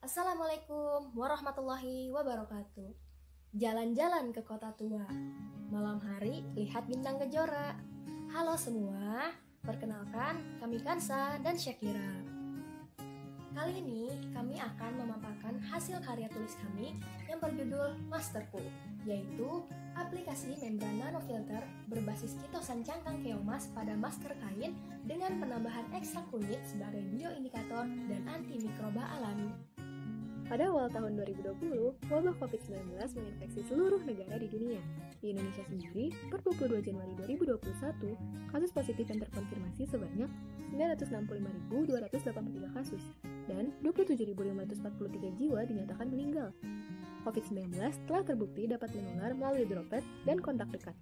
Assalamualaikum warahmatullahi wabarakatuh. Jalan-jalan ke kota tua. Malam hari lihat bintang kejora. Halo semua, perkenalkan kami Kansa dan Syakira. Kali ini kami akan memaparkan hasil karya tulis kami yang berjudul Masterku, yaitu aplikasi membran nanofilter berbasis kitosan cangkang keomas pada masker kain dengan penambahan ekstrak kunyit sebagai bioindikator dan antimikroba alami. Pada awal tahun 2020, wabah COVID-19 menginfeksi seluruh negara di dunia. Di Indonesia sendiri, per 22 Januari 2021, kasus positif yang terkonfirmasi sebanyak 965.283 kasus, dan 27.543 jiwa dinyatakan meninggal. COVID-19 telah terbukti dapat menular melalui droplet dan kontak dekat.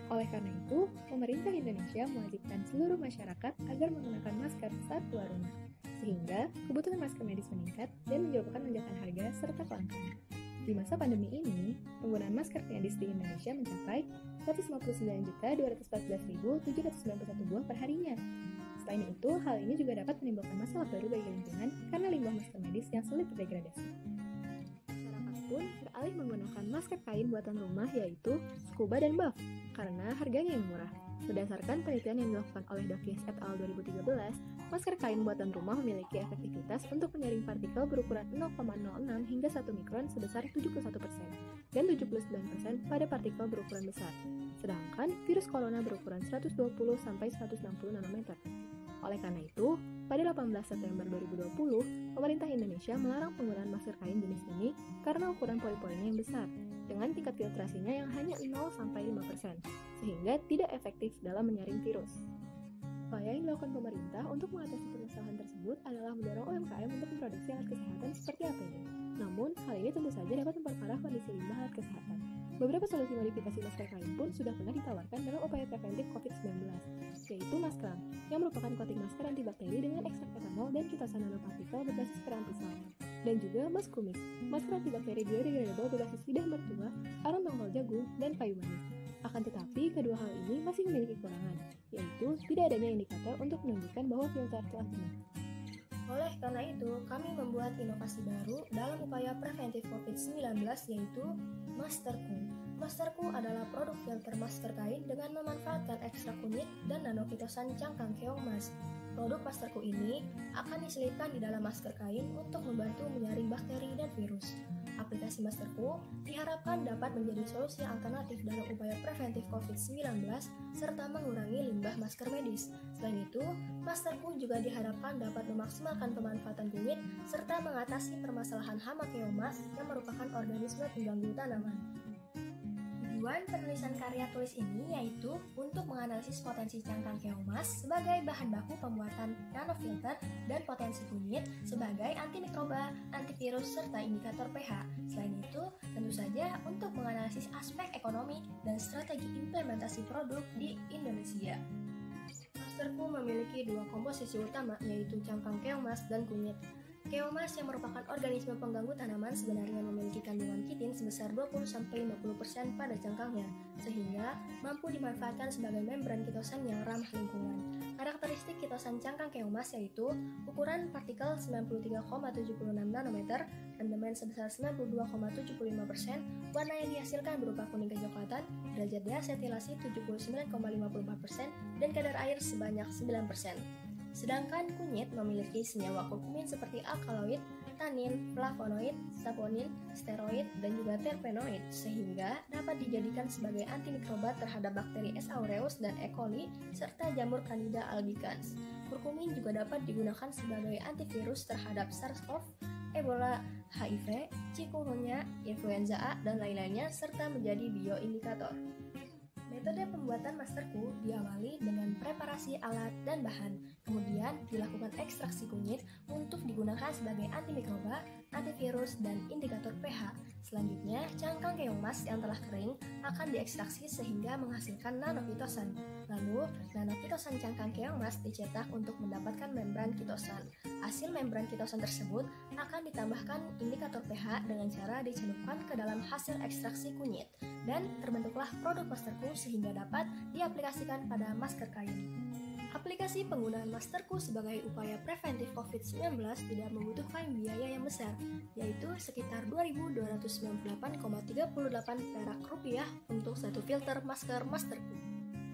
Oleh karena itu, pemerintah Indonesia mewajibkan seluruh masyarakat agar menggunakan masker saat keluar rumah, sehingga kebutuhan masker medis meningkat dan menyebabkan lonjakan harga serta kelangkaan. Di masa pandemi ini, penggunaan masker medis di Indonesia mencapai 159.214.791 buah perharinya. Selain itu, hal ini juga dapat menimbulkan masalah baru bagi lingkungan karena limbah masker medis yang sulit terdegradasi. Masyarakat pun beralih menggunakan masker kain buatan rumah yaitu scuba dan buff karena harganya yang murah. Berdasarkan penelitian yang dilakukan oleh Davies et al. 2013, masker kain buatan rumah memiliki efektivitas untuk menyaring partikel berukuran 0,06 hingga 1 mikron sebesar 71% dan 79% pada partikel berukuran besar. Sedangkan virus corona berukuran 120-160 nanometer. Oleh karena itu, pada 18 September 2020, pemerintah Indonesia melarang penggunaan masker kain jenis ini karena ukuran pori-porinya yang besar, dengan tingkat filtrasinya yang hanya 0-5%, sehingga tidak efektif dalam menyaring virus. Upaya yang dilakukan pemerintah untuk mengatasi permasalahan tersebut adalah mendorong UMKM untuk memproduksi alat kesehatan seperti APD. Namun, hal ini tentu saja dapat memperparah kondisi limbah alat kesehatan. Beberapa solusi modifikasi masker kain pun sudah pernah ditawarkan dalam upaya preventif COVID-19, yaitu Maskram, yang merupakan coating masker antibakteri dengan ekstrak etanol dan kitosan nanopartikel berbasis kerang pisang. Dan juga Maskumix, masker antibakteri biodegradable berbasis lidah mertua, arang tongkol jagung, dan kayu manis. Akan tetapi, kedua hal ini masih memiliki kekurangan, yaitu tidak adanya indikator untuk menunjukkan bahwa filter telah benar. Oleh karena itu, kami membuat inovasi baru dalam upaya preventif COVID-19 yaitu Masterku. Masterku adalah produk filter masker kain dengan memanfaatkan ekstrak kunyit dan nanokitosan cangkang keomas. Produk Masterku ini akan diselipkan di dalam masker kain untuk membantu menyaring bakteri dan virus. Aplikasi Masterku diharapkan dapat menjadi solusi alternatif dalam upaya preventif COVID-19 serta mengurangi limbah masker medis. Selain itu, Masterku juga diharapkan dapat memaksimalkan pemanfaatan kunyit serta mengatasi permasalahan hama keomas yang merupakan organisme pengganggu tanaman. Tujuan penulisan karya tulis ini yaitu untuk menganalisis potensi cangkang keomas sebagai bahan baku pembuatan nanofilter dan potensi kunyit sebagai antimikroba, antivirus, serta indikator pH. Selain itu, tentu saja untuk menganalisis aspek ekonomi dan strategi implementasi produk di Indonesia. Masterku memiliki dua komposisi utama yaitu cangkang keomas dan kunyit. Keomas yang merupakan organisme pengganggu tanaman sebenarnya memiliki kandungan kitin sebesar 20-50% pada cangkangnya, sehingga mampu dimanfaatkan sebagai membran kitosan yang ramah lingkungan. Karakteristik kitosan cangkang keomas yaitu ukuran partikel 93,76 nanometer, rendemen sebesar 92,75%, warna yang dihasilkan berupa kuning kecoklatan, derajat deasetilasi 79,54%, dan kadar air sebanyak 9%. Sedangkan kunyit memiliki senyawa kurkumin seperti alkaloid, tanin, flavonoid, saponin, steroid, dan juga terpenoid, sehingga dapat dijadikan sebagai antimikroba terhadap bakteri S. aureus dan E. coli, serta jamur Candida albicans. Kurkumin juga dapat digunakan sebagai antivirus terhadap SARS-CoV, Ebola, HIV, chikungunya, influenza A, dan lain-lainnya, serta menjadi bioindikator. Metode pembuatan Masterku diawali dengan preparasi alat dan bahan, kemudian dilakukan ekstraksi kunyit untuk digunakan sebagai antimikroba, antivirus, dan indikator pH. Selanjutnya, cangkang keomas yang telah kering akan diekstraksi sehingga menghasilkan nanokitosan. Lalu, nanokitosan cangkang keomas dicetak untuk mendapatkan membran kitosan. Hasil membran kitosan tersebut akan ditambahkan indikator pH dengan cara dicelupkan ke dalam hasil ekstraksi kunyit, dan terbentuklah produk Masterku sehingga dapat diaplikasikan pada masker kain. Aplikasi penggunaan Masterku sebagai upaya preventif COVID-19 tidak membutuhkan biaya yang besar, yaitu sekitar 2.298,38 perak rupiah untuk satu filter masker Masterku.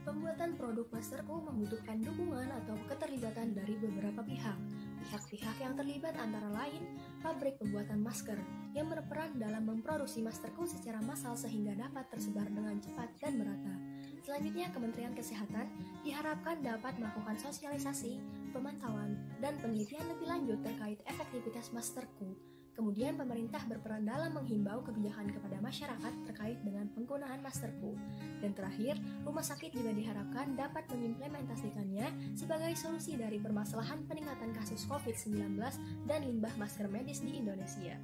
Pembuatan produk Masterku membutuhkan dukungan atau keterlibatan dari beberapa pihak. Pihak-pihak yang terlibat antara lain pabrik pembuatan masker yang berperan dalam memproduksi Masterku secara massal sehingga dapat tersebar dengan cepat dan merata. Selanjutnya, Kementerian Kesehatan diharapkan dapat melakukan sosialisasi, pemantauan, dan penelitian lebih lanjut terkait efektivitas Masterku. Kemudian, pemerintah berperan dalam menghimbau kebijakan kepada masyarakat terkait dengan penggunaan Masterku. Dan terakhir, rumah sakit juga diharapkan dapat mengimplementasikannya sebagai solusi dari permasalahan peningkatan kasus COVID-19 dan limbah masker medis di Indonesia.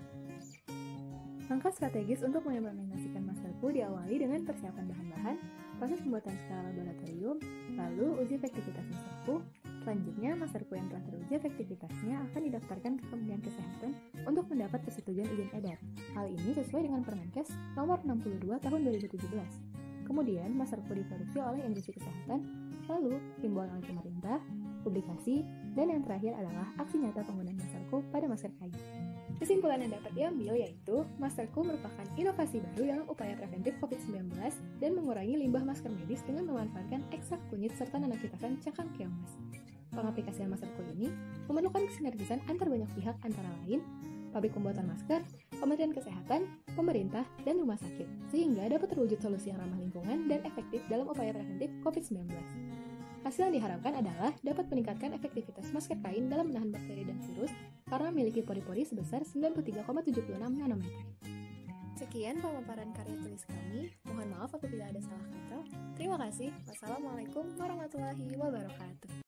Langkah strategis untuk mengimplementasikan Masterku diawali dengan persiapan bahan-bahan, proses pembuatan skala laboratorium, lalu uji efektivitas Masterku. Selanjutnya, Masterku yang telah teruji efektivitasnya akan didaftarkan ke Kementerian Kesehatan untuk mendapat persetujuan izin edar. Hal ini sesuai dengan Permenkes nomor 62 tahun 2017. Kemudian, Masterku diproduksi oleh industri kesehatan, lalu himbauan oleh pemerintah, publikasi, dan yang terakhir adalah aksi nyata penggunaan Masterku pada masker kain. Kesimpulan yang dapat diambil yaitu Masterku merupakan inovasi baru dalam upaya preventif COVID-19 dan mengurangi limbah masker medis dengan memanfaatkan ekstrak kunyit serta nanokitasan cangkang keong. Pengaplikasian Masterku ini memerlukan kesinergisan antar banyak pihak antara lain pabrik pembuatan masker, Kementerian Kesehatan, pemerintah, dan rumah sakit, sehingga dapat terwujud solusi yang ramah lingkungan dan efektif dalam upaya preventif COVID-19. Hasil yang diharapkan adalah dapat meningkatkan efektivitas masker kain dalam menahan bakteri dan virus karena memiliki pori-pori sebesar 93,76 nanometer. Sekian pemaparan karya tulis kami. Mohon maaf apabila ada salah kata. Terima kasih. Wassalamualaikum warahmatullahi wabarakatuh.